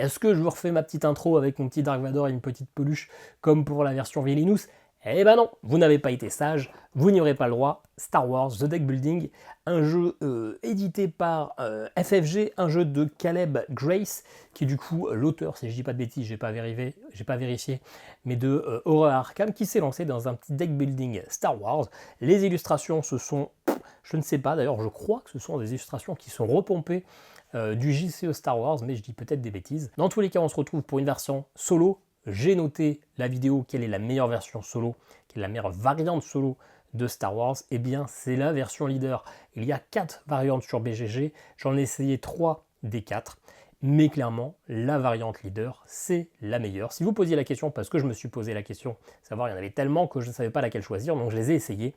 Est-ce que je vous refais ma petite intro avec mon petit Dark Vador et une petite peluche comme pour la version Villainous? Eh ben non, vous n'avez pas été sage, vous n'y aurez pas le droit. Star Wars The Deck Building, un jeu édité par FFG, un jeu de Caleb Grace, qui est du coup l'auteur, si je dis pas de bêtises, j'ai pas vérifié, mais de Horror Arkham, qui s'est lancé dans un petit deck building Star Wars. Les illustrations, ce sont, je ne sais pas, d'ailleurs je crois que ce sont des illustrations qui sont repompées du JCE Star Wars, mais je dis peut-être des bêtises. Dans tous les cas, on se retrouve pour une version solo. J'ai noté la vidéo, quelle est la meilleure version solo, quelle est la meilleure variante solo de Star Wars. Eh bien, c'est la version leader. Il y a 4 variantes sur BGG, j'en ai essayé 3 des 4. Mais clairement, la variante leader, c'est la meilleure. Si vous posiez la question, parce que je me suis posé la question, savoir, il y en avait tellement que je ne savais pas laquelle choisir, donc je les ai essayées.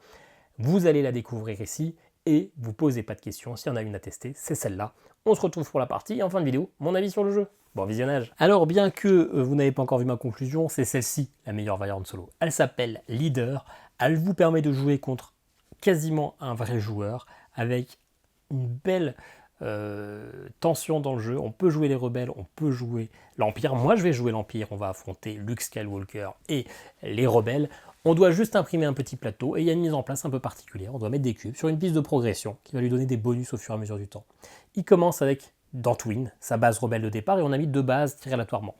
Vous allez la découvrir ici, et vous posez pas de questions, s'il y en a une à tester, c'est celle-là. On se retrouve pour la partie, et en fin de vidéo, mon avis sur le jeu. Bon visionnage. Alors bien que vous n'avez pas encore vu ma conclusion, c'est celle-ci la meilleure variante solo. Elle s'appelle Leader, elle vous permet de jouer contre quasiment un vrai joueur, avec une belle tension dans le jeu. On peut jouer les rebelles, on peut jouer l'Empire. Moi je vais jouer l'Empire, on va affronter Luke Skywalker et les rebelles. On doit juste imprimer un petit plateau et il y a une mise en place un peu particulière. On doit mettre des cubes sur une piste de progression qui va lui donner des bonus au fur et à mesure du temps. Il commence avec Dantooine, sa base rebelle de départ, et on a mis 2 bases tirées aléatoirement.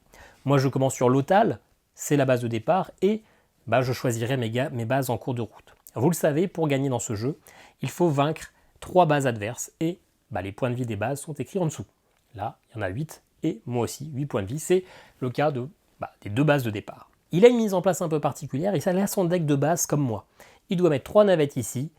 Moi je commence sur Lothal, c'est la base de départ, et je choisirai mes bases en cours de route. Vous le savez, pour gagner dans ce jeu, il faut vaincre 3 bases adverses, et les points de vie des bases sont écrits en dessous. Là, il y en a 8, et moi aussi, 8 points de vie, c'est le cas des 2 bases de départ. Il a une mise en place un peu particulière, et ça a son deck de base comme moi. Il doit mettre 3 navettes ici,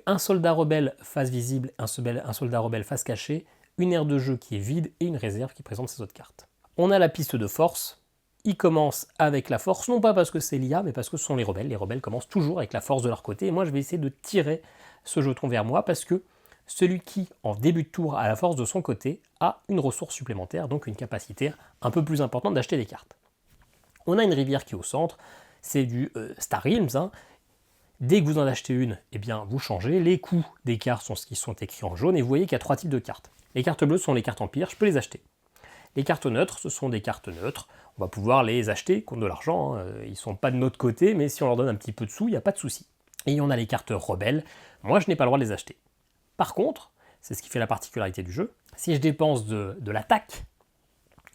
un soldat rebelle face visible, un soldat rebelle face cachée, une aire de jeu qui est vide et une réserve qui présente ses autres cartes. On a la piste de force. Il commence avec la force, non pas parce que c'est l'IA, mais parce que ce sont les rebelles. Les rebelles commencent toujours avec la force de leur côté. Et moi, je vais essayer de tirer ce jeton vers moi parce que celui qui, en début de tour, a la force de son côté, a une ressource supplémentaire, donc une capacité un peu plus importante d'acheter des cartes. On a une rivière qui est au centre, c'est du Star Realms. Dès que vous en achetez une, eh bien, vous changez. Les coûts des cartes sont ce qui sont écrits en jaune, et vous voyez qu'il y a 3 types de cartes. Les cartes bleues sont les cartes Empire, je peux les acheter. Les cartes neutres, ce sont des cartes neutres. On va pouvoir les acheter contre de l'argent. Ils ne sont pas de notre côté, mais si on leur donne un petit peu de sous, il n'y a pas de souci. Et on a les cartes rebelles. Moi, je n'ai pas le droit de les acheter. Par contre, c'est ce qui fait la particularité du jeu, si je dépense de l'attaque,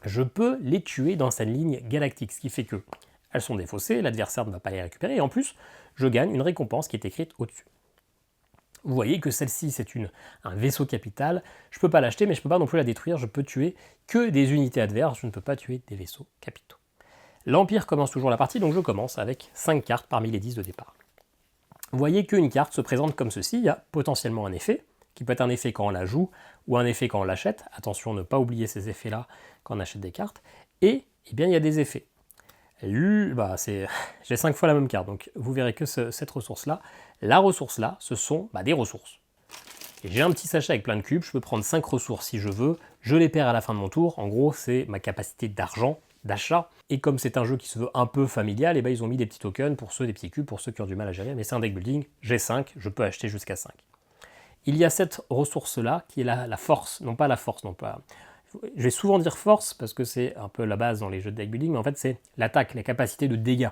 je peux les tuer dans cette ligne galactique, ce qui fait que elles sont défaussées, l'adversaire ne va pas les récupérer, et en plus, je gagne une récompense qui est écrite au-dessus. Vous voyez que celle-ci, c'est un vaisseau capital. Je ne peux pas l'acheter, mais je ne peux pas non plus la détruire. Je peux tuer que des unités adverses. Je ne peux pas tuer des vaisseaux capitaux. L'Empire commence toujours la partie, donc je commence avec 5 cartes parmi les 10 de départ. Vous voyez qu'une carte se présente comme ceci. Il y a potentiellement un effet, qui peut être un effet quand on la joue, ou un effet quand on l'achète. Attention, ne pas oublier ces effets-là quand on achète des cartes. Et bien, il y a des effets. J'ai 5 fois la même carte, donc vous verrez que cette ressource-là, la ressource-là, ce sont des ressources. Et j'ai un petit sachet avec plein de cubes, je peux prendre 5 ressources si je veux, je les perds à la fin de mon tour, en gros c'est ma capacité d'argent, d'achat, et comme c'est un jeu qui se veut un peu familial, ils ont mis des petits tokens pour ceux, des petits cubes pour ceux qui ont du mal à gérer, mais c'est un deck building, j'ai 5, je peux acheter jusqu'à 5. Il y a cette ressource-là qui est la force, non pas la force, non pas... Je vais souvent dire force parce que c'est un peu la base dans les jeux de deck building, mais en fait c'est l'attaque, la capacité de dégâts.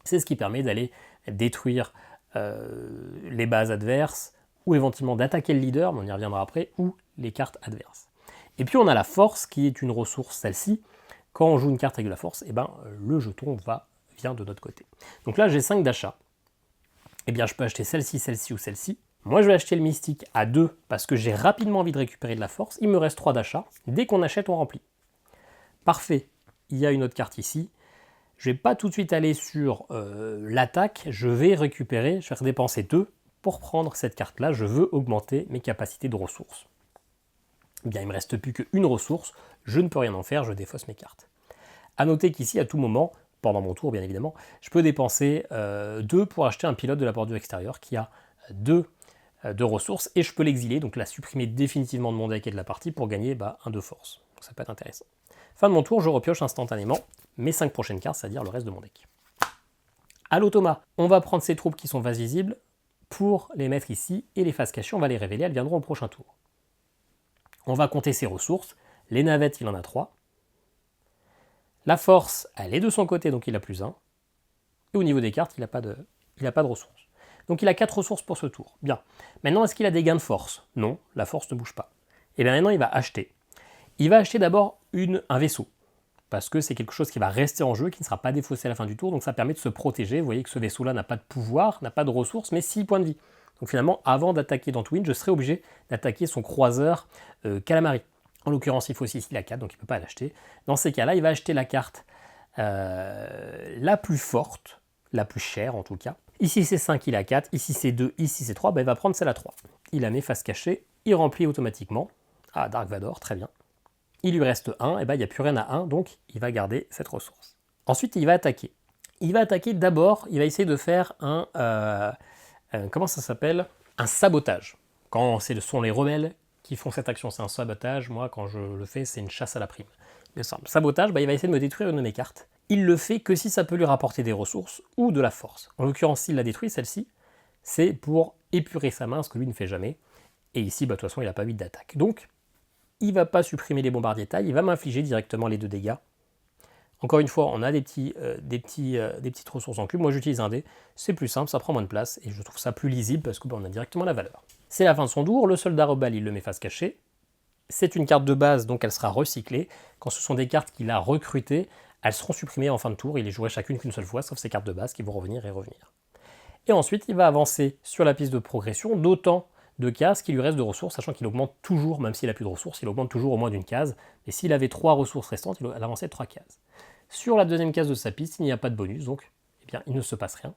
C'est ce qui permet d'aller détruire les bases adverses, ou éventuellement d'attaquer le leader, mais on y reviendra après, ou les cartes adverses. Et puis on a la force qui est une ressource, celle-ci. Quand on joue une carte avec de la force, le jeton vient de notre côté. Donc là j'ai 5 d'achats. Eh bien je peux acheter celle-ci, celle-ci ou celle-ci. Moi, je vais acheter le mystique à 2 parce que j'ai rapidement envie de récupérer de la force. Il me reste 3 d'achat. Dès qu'on achète, on remplit. Parfait. Il y a une autre carte ici. Je ne vais pas tout de suite aller sur l'attaque. Je vais faire dépenser 2 pour prendre cette carte-là. Je veux augmenter mes capacités de ressources. Eh bien, il ne me reste plus qu'une ressource. Je ne peux rien en faire. Je défausse mes cartes. A noter qu'ici, à tout moment, pendant mon tour, bien évidemment, je peux dépenser 2 pour acheter un pilote de la bordure extérieure qui a 2 de ressources, et je peux l'exiler, donc la supprimer définitivement de mon deck et de la partie pour gagner 1 de force. Donc ça peut être intéressant. Fin de mon tour, je repioche instantanément mes 5 prochaines cartes, c'est-à-dire le reste de mon deck. À l'automa, on va prendre ces troupes qui sont face visibles pour les mettre ici, et les faces cachées, on va les révéler, elles viendront au prochain tour. On va compter ses ressources. Les navettes, il en a 3. La force, elle est de son côté, donc il a +1. Et au niveau des cartes, il n'a pas de ressources. Donc il a 4 ressources pour ce tour. Bien. Maintenant, est-ce qu'il a des gains de force? Non, la force ne bouge pas. Et bien maintenant, il va acheter. Il va acheter d'abord un vaisseau. Parce que c'est quelque chose qui va rester en jeu, qui ne sera pas défaussé à la fin du tour. Donc ça permet de se protéger. Vous voyez que ce vaisseau-là n'a pas de pouvoir, n'a pas de ressources, mais 6 points de vie. Donc finalement, avant d'attaquer Dantooine, je serai obligé d'attaquer son croiseur Calamari. En l'occurrence, il faut aussi il a 4, donc il ne peut pas l'acheter. Dans ces cas-là, il va acheter la carte la plus forte, la plus chère en tout cas. Ici c'est 5, il a 4, ici c'est 2, ici c'est 3, ben, il va prendre celle à 3. Il la met face cachée, il remplit automatiquement. Ah, Dark Vador, très bien. Il lui reste 1, et ben, il n'y a plus rien à 1, donc il va garder cette ressource. Ensuite, il va attaquer. Il va attaquer d'abord, il va essayer de faire comment ça s'appelle? Un sabotage. Quand ce sont les rebelles qui font cette action, c'est un sabotage. Moi, quand je le fais, c'est une chasse à la prime. Mais sabotage, ben, il va essayer de me détruire une de mes cartes. Il le fait que si ça peut lui rapporter des ressources ou de la force. En l'occurrence, s'il la détruit, celle-ci, c'est pour épurer sa main, ce que lui ne fait jamais. Et ici, bah, de toute façon, il n'a pas 8 d'attaque. Donc, il ne va pas supprimer les bombardiers taille, il va m'infliger directement les 2 dégâts. Encore une fois, on a des petites ressources en cube. Moi, j'utilise un dé. C'est plus simple, ça prend moins de place. Et je trouve ça plus lisible parce qu'on a directement la valeur. C'est la fin de son tour. Le soldat rebelle, il le met face cachée. C'est une carte de base, donc elle sera recyclée. Quand ce sont des cartes qu'il a recrutées, elles seront supprimées en fin de tour. Il les jouerait chacune qu'une seule fois, sauf ces cartes de base qui vont revenir et revenir. Et ensuite, il va avancer sur la piste de progression d'autant de cases qu'il lui reste de ressources, sachant qu'il augmente toujours, même s'il n'a plus de ressources, il augmente toujours au moins d'une case. Et s'il avait 3 ressources restantes, il avançait de 3 cases. Sur la deuxième case de sa piste, il n'y a pas de bonus, donc eh bien, il ne se passe rien.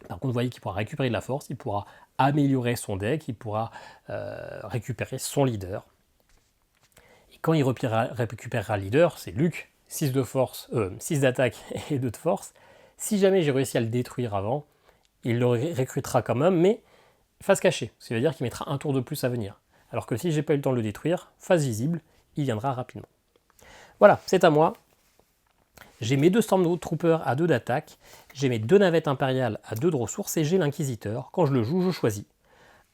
Par contre, vous voyez qu'il pourra récupérer de la force, il pourra améliorer son deck, il pourra récupérer son leader. Et quand il récupérera le leader, c'est Luc, 6 de force, 6 d'attaque et 2 de force. Si jamais j'ai réussi à le détruire avant, il le recrutera quand même, mais face cachée. Ce qui veut dire qu'il mettra un tour de plus à venir. Alors que si j'ai pas eu le temps de le détruire, face visible, il viendra rapidement. Voilà, c'est à moi. J'ai mes 2 Stormtroopers à 2 d'attaque, j'ai mes 2 navettes impériales à 2 de ressources et j'ai l'Inquisiteur. Quand je le joue, je choisis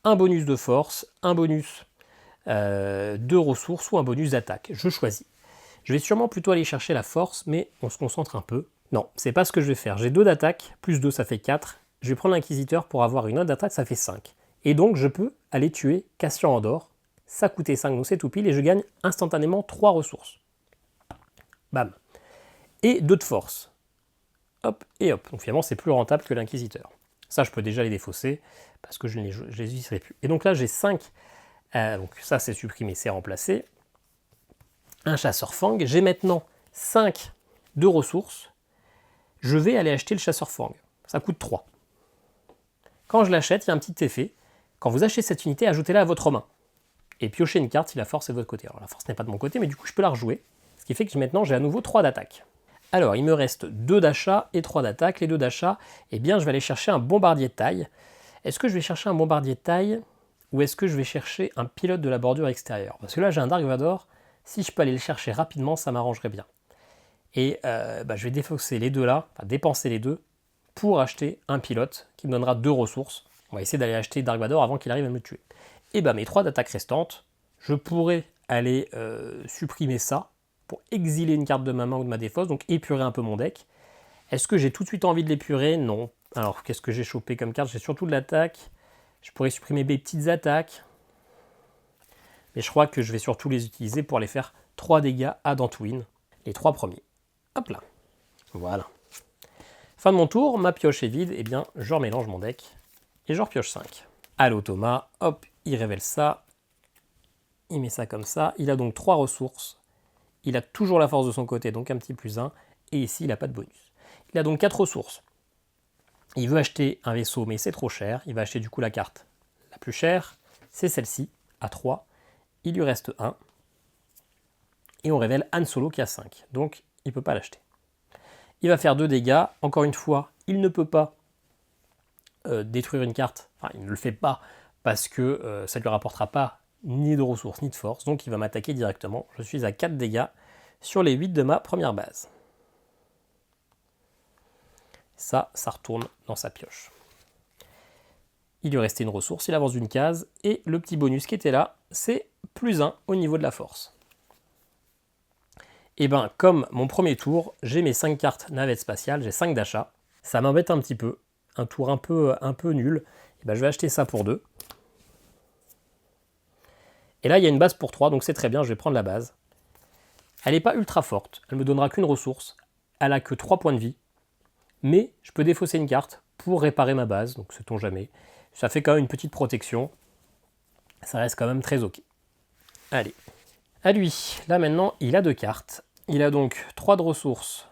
un bonus de force, un bonus de ressources ou un bonus d'attaque. Je choisis. Je vais sûrement plutôt aller chercher la force, mais on se concentre un peu. Non, c'est pas ce que je vais faire. J'ai 2 d'attaque, plus 2 ça fait 4. Je vais prendre l'Inquisiteur pour avoir une autre d'attaque, ça fait 5. Et donc je peux aller tuer Cassian Andor. Ça coûtait 5, donc c'est tout pile, et je gagne instantanément 3 ressources. Bam. Et 2 de force. Hop et hop. Donc finalement, c'est plus rentable que l'Inquisiteur. Ça, je peux déjà les défausser, parce que je ne les utiliserai plus. Et donc là, j'ai 5. Donc ça, c'est supprimé, c'est remplacé. Un chasseur fang. J'ai maintenant 5 de ressources. Je vais aller acheter le chasseur fang. Ça coûte 3. Quand je l'achète, il y a un petit effet. Quand vous achetez cette unité, ajoutez-la à votre main. Et piochez une carte si la force est de votre côté. Alors la force n'est pas de mon côté, mais du coup, je peux la rejouer. Ce qui fait que maintenant, j'ai à nouveau 3 d'attaque. Alors, il me reste 2 d'achat et 3 d'attaque. Les 2 d'achat, eh bien, je vais aller chercher un bombardier de taille. Est-ce que je vais chercher un bombardier de taille ou est-ce que je vais chercher un pilote de la bordure extérieure? Parce que là, j'ai un Dark Vador. Si je peux aller le chercher rapidement, ça m'arrangerait bien. Et je vais défausser les 2 là, enfin dépenser les 2, pour acheter un pilote qui me donnera 2 ressources. On va essayer d'aller acheter Dark Vador avant qu'il arrive à me tuer. Et mes 3 d'attaque restantes, je pourrais aller supprimer ça, pour exiler une carte de ma main ou de ma défausse, donc épurer un peu mon deck. Est-ce que j'ai tout de suite envie de l'épurer? Non. Alors, qu'est-ce que j'ai chopé comme carte? J'ai surtout de l'attaque. Je pourrais supprimer mes petites attaques. Mais je crois que je vais surtout les utiliser pour aller faire 3 dégâts à Dantooine. Les 3 premiers. Hop là. Voilà. Fin de mon tour, ma pioche est vide. Eh bien, je remélange mon deck. Et je repioche 5. Allô Thomas, hop, il révèle ça. Il met ça comme ça. Il a donc 3 ressources. Il a toujours la force de son côté, donc un petit +1. Et ici, il n'a pas de bonus. Il a donc 4 ressources. Il veut acheter un vaisseau, mais c'est trop cher. Il va acheter du coup la carte la plus chère. C'est celle-ci, à 3. Il lui reste 1. Et on révèle Han Solo qui a 5. Donc, il ne peut pas l'acheter. Il va faire 2 dégâts. Encore une fois, il ne peut pas détruire une carte. Enfin, il ne le fait pas parce que ça ne lui rapportera pas ni de ressources, ni de force, donc il va m'attaquer directement. Je suis à 4 dégâts sur les 8 de ma première base. Ça retourne dans sa pioche. Il lui restait une ressource, il avance d'une case, et le petit bonus qui était là, c'est +1 au niveau de la force. Et ben comme mon premier tour, j'ai mes 5 cartes navette spatiale, j'ai 5 d'achat. Ça m'embête un petit peu, un tour un peu nul. Et ben je vais acheter ça pour 2. Et là il y a une base pour 3, donc c'est très bien, je vais prendre la base. Elle n'est pas ultra forte, elle me donnera qu'une ressource, elle a que 3 points de vie. Mais je peux défausser une carte pour réparer ma base, donc sait-on jamais. Ça fait quand même une petite protection. Ça reste quand même très ok. Allez. À lui, là maintenant, il a 2 cartes. Il a donc 3 de ressources.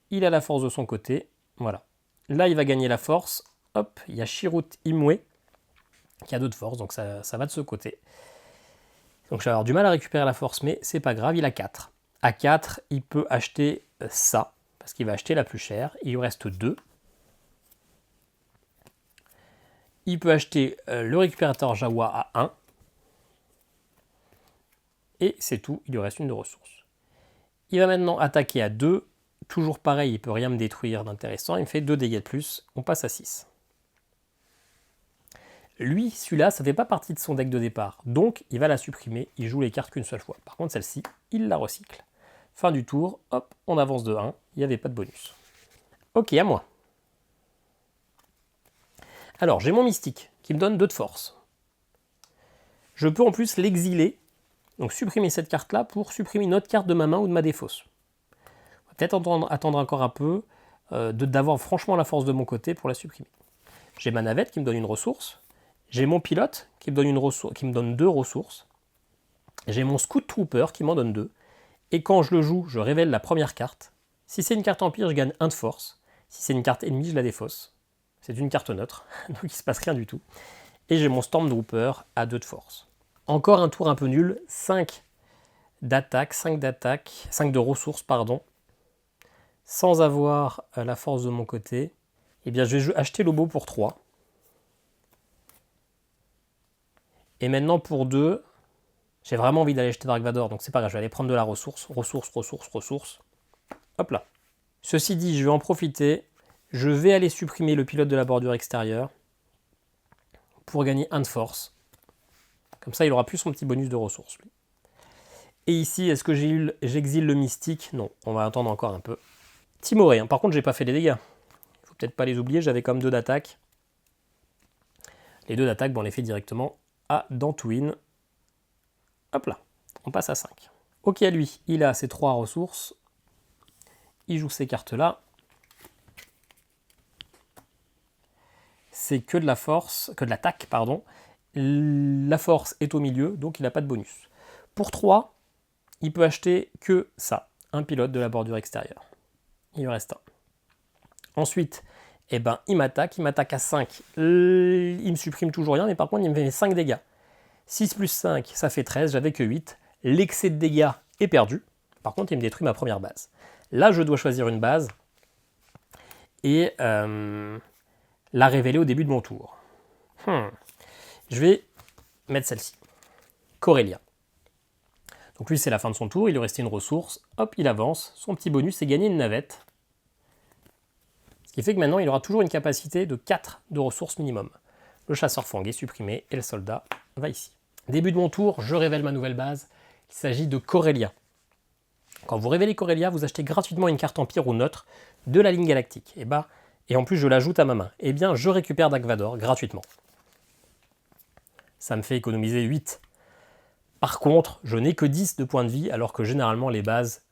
Il a la force de son côté. Voilà. Là, il va gagner la force. Hop, il y a Shirut Imwe qui a 2 de force, donc ça va de ce côté. Donc je vais avoir du mal à récupérer la force, mais c'est pas grave, il a 4. À 4, il peut acheter ça, parce qu'il va acheter la plus chère. Il lui reste 2. Il peut acheter le récupérateur Jawa à 1. Et c'est tout, il lui reste une de ressources. Il va maintenant attaquer à 2. Toujours pareil, il ne peut rien me détruire d'intéressant. Il me fait 2 dégâts de plus. On passe à 6. Lui, celui-là, ça ne fait pas partie de son deck de départ. Donc, il va la supprimer. Il joue les cartes qu'une seule fois. Par contre, celle-ci, il la recycle. Fin du tour, hop, on avance de 1. Il n'y avait pas de bonus. Ok, à moi. Alors, j'ai mon mystique qui me donne 2 de force. Je peux en plus l'exiler. Donc supprimer cette carte-là pour supprimer une autre carte de ma main ou de ma défausse. On va peut-être attendre encore un peu d'avoir franchement la force de mon côté pour la supprimer. J'ai ma navette qui me donne une ressource. J'ai mon pilote qui me donne 2 ressources. J'ai mon Scout Trooper qui m'en donne 2. Et quand je le joue, je révèle la première carte. Si c'est une carte empire, je gagne 1 de force. Si c'est une carte ennemie, je la défausse. C'est une carte neutre, donc il ne se passe rien du tout. Et j'ai mon Stormtrooper à 2 de force. Encore un tour un peu nul, 5 d'attaque, 5 de ressources, pardon, sans avoir la force de mon côté. Eh bien, je vais acheter Lobo pour 3. Et maintenant, pour 2, j'ai vraiment envie d'aller acheter Dark Vador, donc c'est pas grave, je vais aller prendre de la ressource. Ressource. Hop là. Ceci dit, je vais en profiter. Je vais aller supprimer le pilote de la bordure extérieure pour gagner 1 de force. Comme ça, il aura plus son petit bonus de ressources. Lui. Et ici, est-ce que j'exile le mystique? Non, on va attendre encore un peu. Timoré, hein. Par contre, j'ai pas fait les dégâts. Il faut peut-être pas les oublier, j'avais comme 2 d'attaque. Les 2 d'attaque, bon, on les fait directement à Dantooine. Hop là, on passe à 5. Ok, à lui, il a ses 3 ressources. Il joue ces cartes-là. C'est que de la force, que de l'attaque, pardon. La force est au milieu, donc il n'a pas de bonus. Pour 3, il peut acheter que ça, un pilote de la bordure extérieure. Il lui reste 1. Ensuite, eh ben, il m'attaque à 5. Il me supprime toujours rien, mais par contre, il me fait 5 dégâts. 6 plus 5, ça fait 13, j'avais que 8. L'excès de dégâts est perdu. Par contre, il me détruit ma première base. Là, je dois choisir une base et la révéler au début de mon tour. Je vais mettre celle-ci. Corellia. Donc lui, c'est la fin de son tour, il lui restait une ressource. Hop, il avance. Son petit bonus, c'est gagner une navette. Ce qui fait que maintenant, il aura toujours une capacité de 4 de ressources minimum. Le chasseur fang est supprimé et le soldat va ici. Début de mon tour, je révèle ma nouvelle base. Il s'agit de Corellia. Quand vous révélez Corellia, vous achetez gratuitement une carte empire ou neutre de la ligne galactique. Et en plus, je l'ajoute à ma main. Eh bien, je récupère Dark Vador gratuitement. Ça me fait économiser 8. Par contre, je n'ai que 10 de points de vie, alors que généralement les bases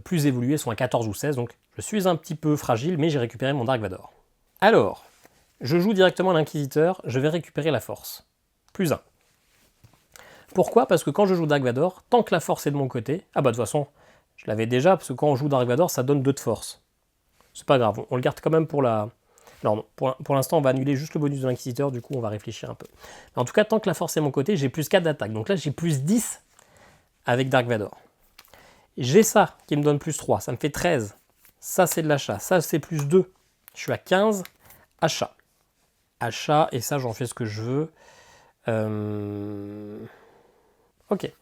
plus évoluées sont à 14 ou 16, donc je suis un petit peu fragile, mais j'ai récupéré mon Dark Vador. Alors, je joue directement l'Inquisiteur, je vais récupérer la force. Plus 1. Pourquoi? Parce que quand je joue Dark Vador, tant que la force est de mon côté, ah bah de toute façon, je l'avais déjà, parce que quand on joue Dark Vador, ça donne 2 de force. C'est pas grave, on le garde quand même pour la... Alors, pour l'instant, on va annuler juste le bonus de l'Inquisiteur, du coup, on va réfléchir un peu. Mais en tout cas, tant que la force est de mon côté, j'ai plus 4 d'attaque. Donc là, j'ai plus 10 avec Dark Vador. J'ai ça qui me donne plus 3, ça me fait 13. Ça, c'est de l'achat. Ça, c'est plus 2. Je suis à 15. Achat. Achat, et ça, j'en fais ce que je veux. Ok.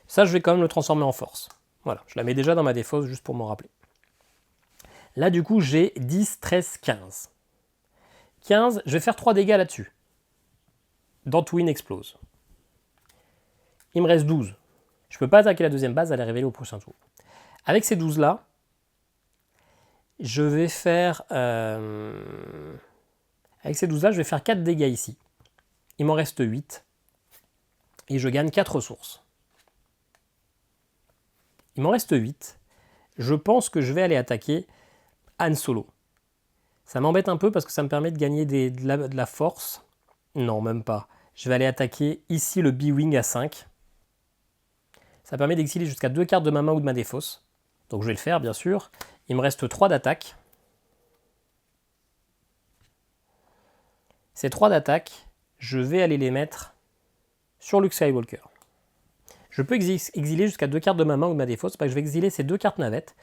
Ça, je vais quand même le transformer en force. Voilà, je la mets déjà dans ma défausse, juste pour m'en rappeler. Là, du coup, j'ai 10, 13, 15. 15, je vais faire 3 dégâts là-dessus. Dantooine explose. Il me reste 12. Je ne peux pas attaquer la deuxième base, elle est révélée au prochain tour. Avec ces 12-là, je vais faire... Avec ces 12-là, je vais faire 4 dégâts ici. Il m'en reste 8. Et je gagne 4 ressources. Il m'en reste 8. Je pense que je vais aller attaquer Han Solo. Ça m'embête un peu parce que ça me permet de gagner de la force. Non, même pas. Je vais aller attaquer ici le B-Wing à 5. Ça permet d'exiler jusqu'à 2 cartes de ma main ou de ma défausse. Donc je vais le faire, bien sûr. Il me reste 3 d'attaque. Ces 3 d'attaque, je vais aller les mettre sur Luke Skywalker. Je peux exiler jusqu'à 2 cartes de ma main ou de ma défausse, parce que je vais exiler ces 2 cartes navettes.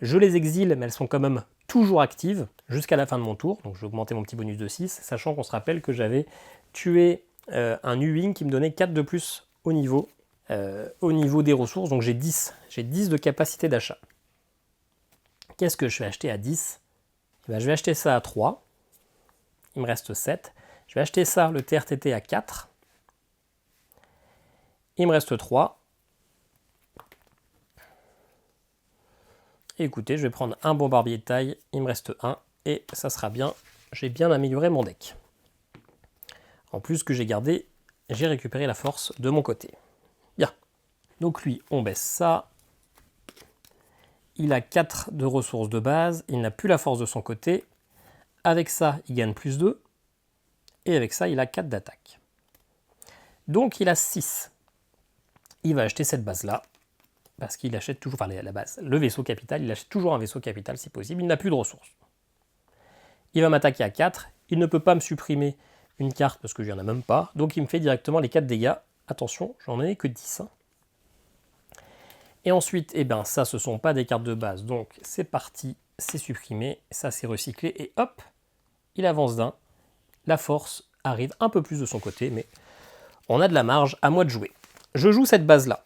Je les exile, mais elles sont quand même toujours actives jusqu'à la fin de mon tour. Donc je vais augmenter mon petit bonus de 6, sachant qu'on se rappelle que j'avais tué un U-Wing qui me donnait 4 de plus au niveau des ressources. Donc j'ai 10. J'ai 10 de capacité d'achat. Qu'est-ce que je vais acheter à 10 ? Je vais acheter ça à 3. Il me reste 7. Je vais acheter ça, le TRTT, à 4. Il me reste 3. Et écoutez, je vais prendre un bombardier de taille. Il me reste 1. Et ça sera bien. J'ai bien amélioré mon deck. En plus que j'ai récupéré la force de mon côté. Bien. Donc lui, on baisse ça. Il a 4 de ressources de base. Il n'a plus la force de son côté. Avec ça, il gagne plus 2. Et avec ça, il a 4 d'attaque. Donc il a 6. Il va acheter cette base-là. Parce qu'il achète toujours, enfin la base, le vaisseau capital, il achète toujours un vaisseau capital si possible. Il n'a plus de ressources. Il va m'attaquer à 4. Il ne peut pas me supprimer une carte parce que je n'en ai même pas. Donc il me fait directement les 4 dégâts. Attention, j'en ai que 10. Et ensuite, eh ben, ça, ce ne sont pas des cartes de base. Donc c'est parti, c'est supprimé. Ça, c'est recyclé. Et hop, il avance d'un. La force arrive un peu plus de son côté, mais on a de la marge, à moi de jouer. Je joue cette base-là.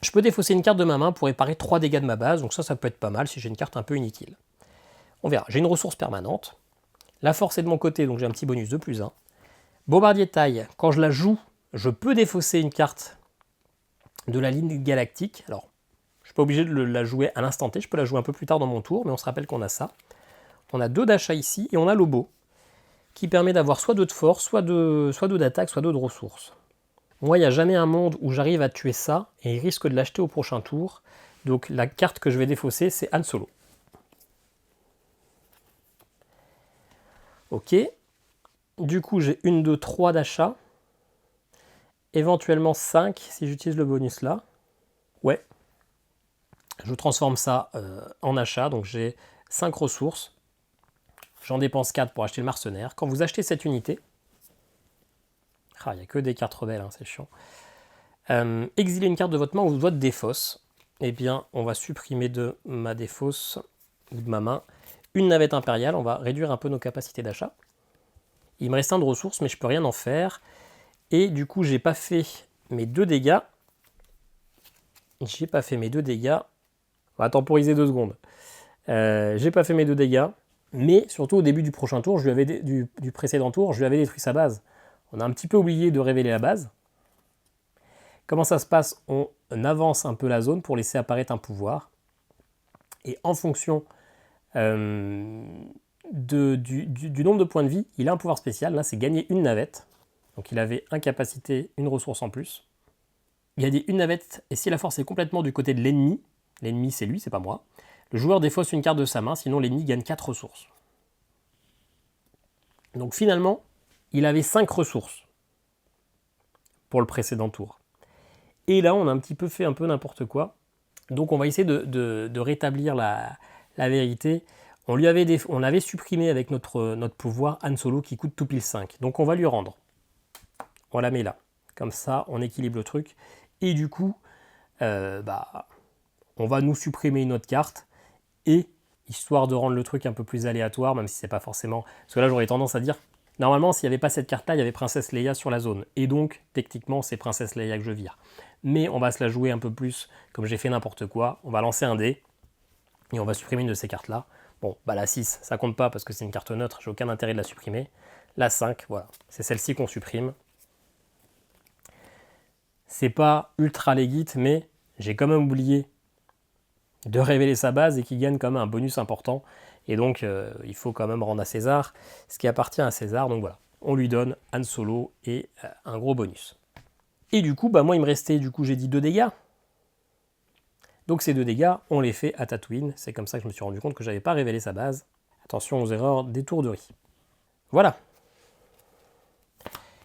Je peux défausser une carte de ma main pour réparer 3 dégâts de ma base, donc ça peut être pas mal si j'ai une carte un peu inutile. On verra, j'ai une ressource permanente. La force est de mon côté, donc j'ai un petit bonus de plus 1. Bombardier de taille, quand je la joue, je peux défausser une carte de la ligne galactique. Alors, je ne suis pas obligé de la jouer à l'instant T, je peux la jouer un peu plus tard dans mon tour, mais on se rappelle qu'on a ça. On a 2 d'achat ici, et on a l'obo, qui permet d'avoir soit 2 de force, soit 2 d'attaque, soit 2 de ressources. Moi, il n'y a jamais un monde où j'arrive à tuer ça, et il risque de l'acheter au prochain tour. Donc la carte que je vais défausser, c'est Han Solo. Ok. Du coup, j'ai 1, 2, 3 d'achat. Éventuellement 5 si j'utilise le bonus là. Ouais. Je transforme ça en achat, donc j'ai 5 ressources. J'en dépense 4 pour acheter le mercenaire. Quand vous achetez cette unité, il n'y a que des cartes rebelles, hein, c'est chiant. Exilez une carte de votre main ou de votre défausse. Eh bien, on va supprimer de ma défausse ou de ma main une navette impériale. On va réduire un peu nos capacités d'achat. Il me reste un de ressources, mais je ne peux rien en faire. Et du coup, j'ai pas fait mes 2 dégâts. On va temporiser 2 secondes. J'ai pas fait mes 2 dégâts. Mais surtout au début du prochain tour, du précédent tour, je lui avais détruit sa base. On a un petit peu oublié de révéler la base. Comment ça se passe? On avance un peu la zone pour laisser apparaître un pouvoir. Et en fonction du nombre de points de vie, il a un pouvoir spécial. Là, c'est gagner une navette. Donc il avait incapacité, une ressource en plus. Il a dit une navette, et si la force est complètement du côté de l'ennemi c'est lui, c'est pas moi, le joueur défausse une carte de sa main, sinon l'ennemi gagne 4 ressources. Donc finalement, il avait 5 ressources pour le précédent tour. Et là, on a un petit peu fait un peu n'importe quoi. Donc on va essayer de rétablir la vérité. On avait supprimé avec notre pouvoir Han Solo qui coûte tout pile 5. Donc on va lui rendre. On la met là. Comme ça, on équilibre le truc. Et du coup, on va nous supprimer une autre carte. Et, histoire de rendre le truc un peu plus aléatoire, même si c'est pas forcément... Parce que là, j'aurais tendance à dire, normalement, s'il n'y avait pas cette carte-là, il y avait Princesse Leia sur la zone. Et donc, techniquement, c'est Princesse Leia que je vire. Mais on va se la jouer un peu plus, comme j'ai fait n'importe quoi. On va lancer un dé. Et on va supprimer une de ces cartes-là. Bon, la 6, ça compte pas parce que c'est une carte neutre. J'ai aucun intérêt de la supprimer. La 5, voilà. C'est celle-ci qu'on supprime. C'est pas ultra legit, mais j'ai quand même oublié de révéler sa base et qui gagne quand même un bonus important. Et donc, il faut quand même rendre à César ce qui appartient à César. Donc voilà, on lui donne Han Solo et un gros bonus. Et du coup, moi, il me restait, j'ai dit 2 dégâts. Donc ces 2 dégâts, on les fait à Tatooine. C'est comme ça que je me suis rendu compte que je n'avais pas révélé sa base. Attention aux erreurs d'étourderie. Voilà.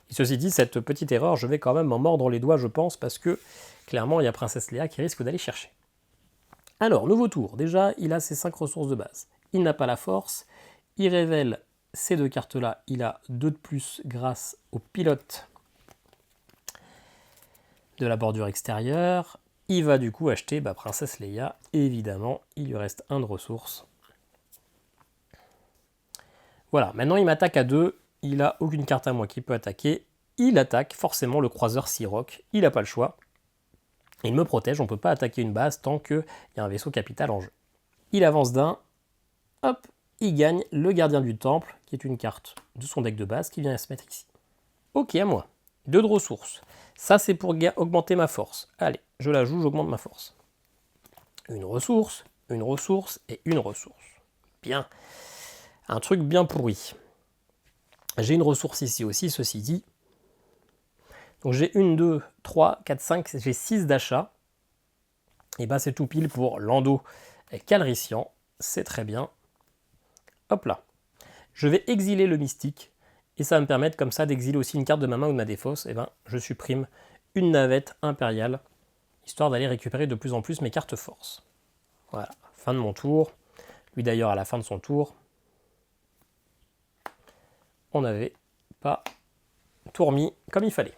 Et ceci dit, cette petite erreur, je vais quand même m'en mordre les doigts, je pense, parce que clairement, il y a Princesse Léa qui risque d'aller chercher. Alors, nouveau tour. Déjà, il a ses 5 ressources de base. Il n'a pas la force. Il révèle ces 2 cartes-là. Il a 2 de plus grâce au pilote de la bordure extérieure. Il va du coup acheter Princesse Leia. Et évidemment, il lui reste 1 de ressources. Voilà, maintenant il m'attaque à 2. Il n'a aucune carte à moi qui peut attaquer. Il attaque forcément le croiseur Searock. Il n'a pas le choix. Il me protège, on ne peut pas attaquer une base tant qu'il y a un vaisseau capital en jeu. Il avance d'un, hop, il gagne le gardien du temple, qui est une carte de son deck de base, qui vient se mettre ici. Ok, à moi. 2 de ressources. Ça, c'est pour augmenter ma force. Allez, je la joue, j'augmente ma force. Une ressource et une ressource. Bien. Un truc bien pourri. J'ai une ressource ici aussi, ceci dit. Donc j'ai 1, 2, 3, 4, 5, j'ai 6 d'achat. Et c'est tout pile pour Lando et Calrissian. C'est très bien. Hop là. Je vais exiler le mystique. Et ça va me permettre comme ça d'exiler aussi une carte de ma main ou de ma défausse. Et je supprime une navette impériale. Histoire d'aller récupérer de plus en plus mes cartes force. Voilà. Fin de mon tour. Lui d'ailleurs à la fin de son tour. On n'avait pas tout remis comme il fallait.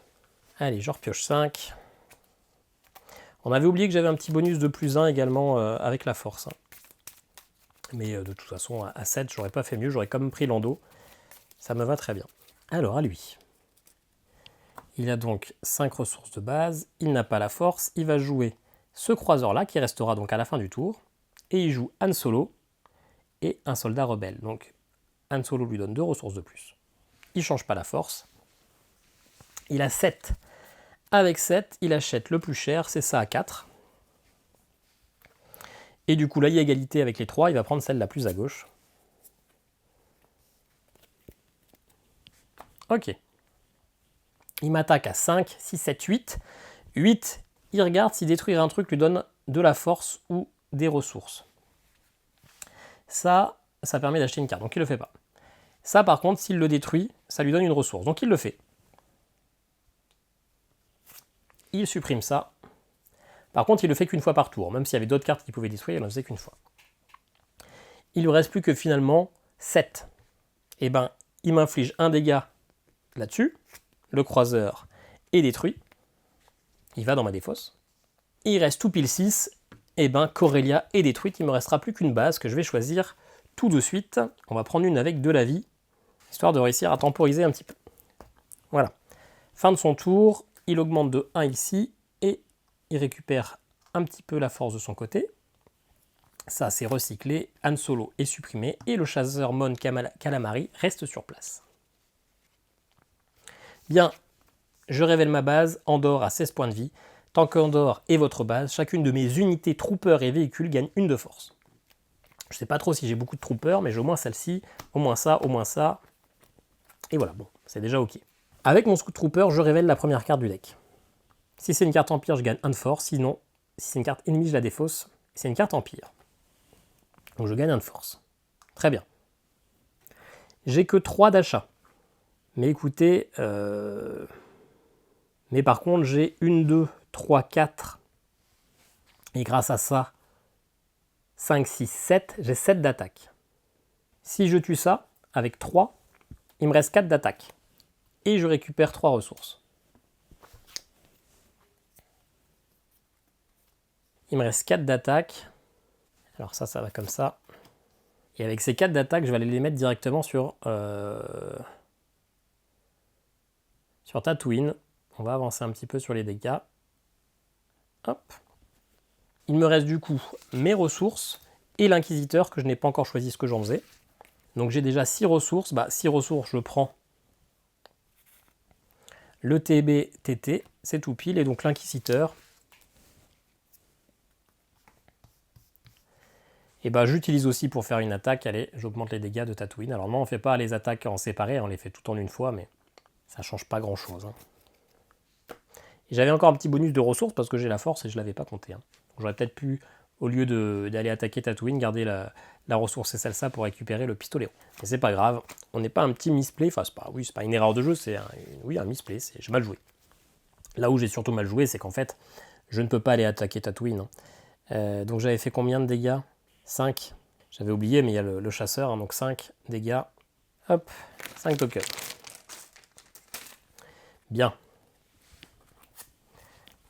Allez, je repioche 5. On avait oublié que j'avais un petit bonus de plus 1 également avec la force. Mais de toute façon, à 7, j'aurais pas fait mieux, j'aurais quand même pris Lando. Ça me va très bien. Alors, à lui. Il a donc 5 ressources de base, il n'a pas la force, il va jouer ce croiseur-là, qui restera donc à la fin du tour, et il joue Han Solo et un soldat rebelle. Donc, Han Solo lui donne 2 ressources de plus. Il ne change pas la force. Il a 7. Avec 7, il achète le plus cher, c'est ça à 4. Et du coup, là, il y a égalité avec les 3, il va prendre celle la plus à gauche. Ok. Il m'attaque à 5, 6, 7, 8. 8, il regarde si détruire un truc lui donne de la force ou des ressources. Ça permet d'acheter une carte, donc il ne le fait pas. Ça, par contre, s'il le détruit, ça lui donne une ressource, donc il le fait. Il supprime ça. Par contre, il le fait qu'une fois par tour, même s'il y avait d'autres cartes qu'il pouvait détruire, il ne le faisait qu'une fois. Il ne lui reste plus que finalement 7. Et il m'inflige un dégât là-dessus. Le croiseur est détruit. Il va dans ma défausse. Il reste tout pile 6. Et Corellia est détruite. Il ne me restera plus qu'une base que je vais choisir tout de suite. On va prendre une avec de la vie, histoire de réussir à temporiser un petit peu. Voilà. Fin de son tour. Il augmente de 1 ici. Et il récupère un petit peu la force de son côté. Ça, c'est recyclé. Han Solo est supprimé. Et le chasseur Mon Calamari reste sur place. Bien, je révèle ma base. Andorre a 16 points de vie. Tant qu'Andorre est votre base, chacune de mes unités troopers et véhicules gagne 1 de force. Je ne sais pas trop si j'ai beaucoup de troopers, mais j'ai au moins celle-ci, au moins ça, au moins ça. Et voilà, bon, c'est déjà ok. Avec mon scout trooper, je révèle la première carte du deck. Si c'est une carte empire, je gagne 1 de force. Sinon, si c'est une carte ennemie, je la défausse. C'est une carte empire. Donc je gagne 1 de force. Très bien. J'ai que 3 d'achat. Mais écoutez, mais par contre, j'ai 1, 2, 3, 4. Et grâce à ça, 5, 6, 7, j'ai 7 d'attaque. Si je tue ça, avec 3, il me reste 4 d'attaque. Et je récupère 3 ressources. Il me reste 4 d'attaque. Alors ça va comme ça. Et avec ces 4 d'attaque, je vais aller les mettre directement sur Tatooine. On va avancer un petit peu sur les dégâts. Hop. Il me reste du coup mes ressources et l'inquisiteur que je n'ai pas encore choisi ce que j'en faisais. Donc j'ai déjà 6 ressources. 6 ressources, je prends le TB-TT, c'est tout pile. Et donc l'inquisiteur, Et bah j'utilise aussi pour faire une attaque, allez, j'augmente les dégâts de Tatooine. Alors non, on ne fait pas les attaques en séparé, on les fait tout en une fois, mais ça change pas grand chose. Hein. Et j'avais encore un petit bonus de ressources parce que j'ai la force et je l'avais pas compté. Hein. J'aurais peut-être pu, au lieu d'aller attaquer Tatooine, garder la ressource et celle-là pour récupérer le pistolet. Mais c'est pas grave, on n'est pas un petit misplay, enfin c'est pas une erreur de jeu, c'est un misplay, j'ai mal joué. Là où j'ai surtout mal joué, c'est qu'en fait, je ne peux pas aller attaquer Tatooine. Hein. Donc j'avais fait combien de dégâts? 5. J'avais oublié, mais il y a le chasseur, hein, donc 5 dégâts. Hop, 5 tokens. Bien.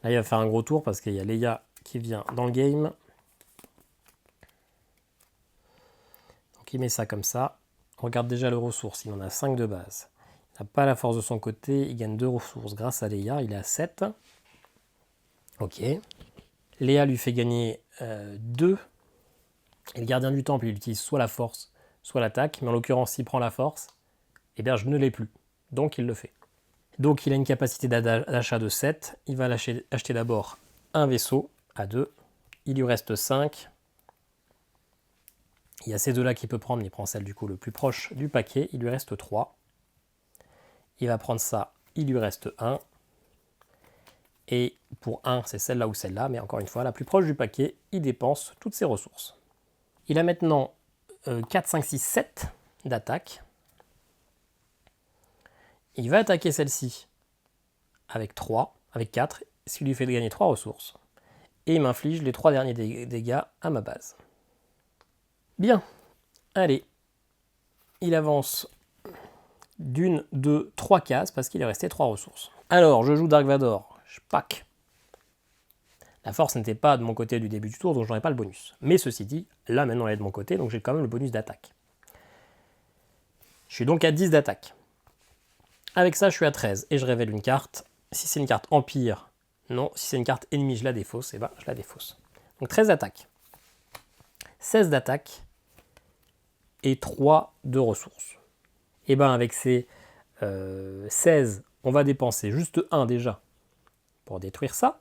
Là, il va faire un gros tour parce qu'il y a Leia qui vient dans le game. Donc il met ça comme ça. On regarde déjà les ressources, il en a 5 de base. Il n'a pas la force de son côté, il gagne 2 ressources grâce à Leia, il est à 7. Ok. Leia lui fait gagner 2. Et le gardien du temple, il utilise soit la force, soit l'attaque. Mais en l'occurrence, s'il prend la force, eh bien je ne l'ai plus. Donc il le fait. Donc il a une capacité d'achat de 7. Il va acheter d'abord un vaisseau à 2. Il lui reste 5. Il y a ces deux-là qu'il peut prendre, mais il prend celle du coup le plus proche du paquet. Il lui reste 3. Il va prendre ça, il lui reste 1. Et pour 1, c'est celle-là ou celle-là. Mais encore une fois, la plus proche du paquet, il dépense toutes ses ressources. Il a maintenant 4, 5, 6, 7 d'attaque. Il va attaquer celle-ci avec 3, avec 4, ce qui lui fait gagner 3 ressources. Et il m'inflige les 3 derniers dégâts à ma base. Bien. Allez. Il avance d'une, 2, 3 cases parce qu'il est resté 3 ressources. Alors, je joue Dark Vador. Je pack. La force n'était pas de mon côté du début du tour, donc je n'aurai pas le bonus. Mais ceci dit, là maintenant elle est de mon côté, donc j'ai quand même le bonus d'attaque. Je suis donc à 10 d'attaque. Avec ça, je suis à 13 et je révèle une carte. Si c'est une carte Empire, non. Si c'est une carte ennemie, je la défausse. Et ben, je la défausse. Donc 13 d'attaque. 16 d'attaque. Et 3 de ressources. Et ben avec ces 16, on va dépenser juste 1 déjà pour détruire ça.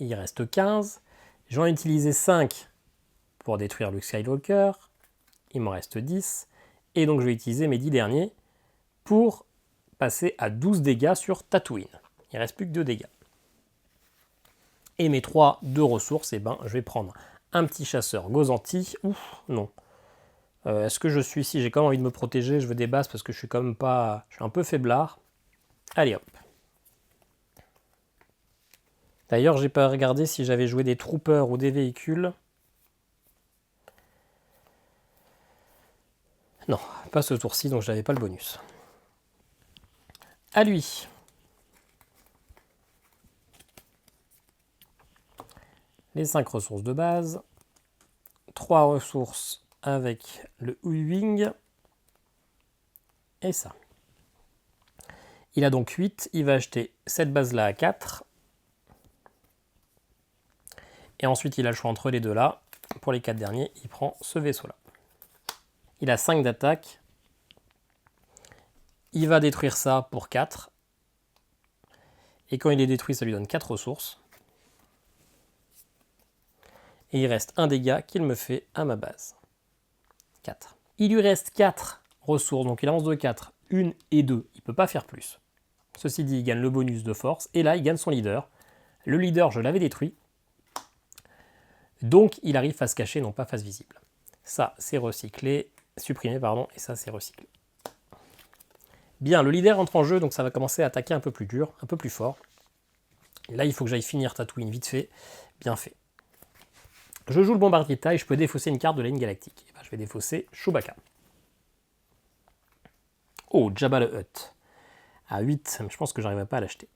Il reste 15. J'en ai utilisé 5 pour détruire Luke Skywalker. Il m'en reste 10. Et donc je vais utiliser mes 10 derniers pour passer à 12 dégâts sur Tatooine. Il ne reste plus que 2 dégâts. Et mes 3 de ressources, eh ben, je vais prendre un petit chasseur Gozanti. Ouf, non. Est-ce que je suis ici? J'ai quand même envie de me protéger. Je veux des bases parce que je suis quand même pas... Je suis un peu faiblard. Allez hop. D'ailleurs, j'ai pas regardé si j'avais joué des troopers ou des véhicules. Non, pas ce tour-ci, donc je n'avais pas le bonus. À lui. Les 5 ressources de base. 3 ressources avec le Wing. Et ça. Il a donc 8. Il va acheter cette base-là à 4. Et ensuite, il a le choix entre les deux là. Pour les 4 derniers, il prend ce vaisseau-là. Il a 5 d'attaque. Il va détruire ça pour 4. Et quand il est détruit, ça lui donne 4 ressources. Et il reste un dégât qu'il me fait à ma base. 4. Il lui reste 4 ressources, donc il avance de 4, 1 et 2. Il ne peut pas faire plus. Ceci dit, il gagne le bonus de force. Et là, il gagne son leader. Le leader, je l'avais détruit. Donc, il arrive face cachée, non pas face visible. Ça, c'est recyclé. Supprimé, pardon. Et ça, c'est recyclé. Bien, le leader entre en jeu, donc ça va commencer à attaquer un peu plus dur, un peu plus fort. Et là, il faut que j'aille finir Tatooine vite fait. Bien fait. Je joue le bombardier de taille, je peux défausser une carte de la ligne galactique. Et ben, je vais défausser Chewbacca. Oh, Jabba le Hutt. À 8, je pense que j'arriverai pas à l'acheter.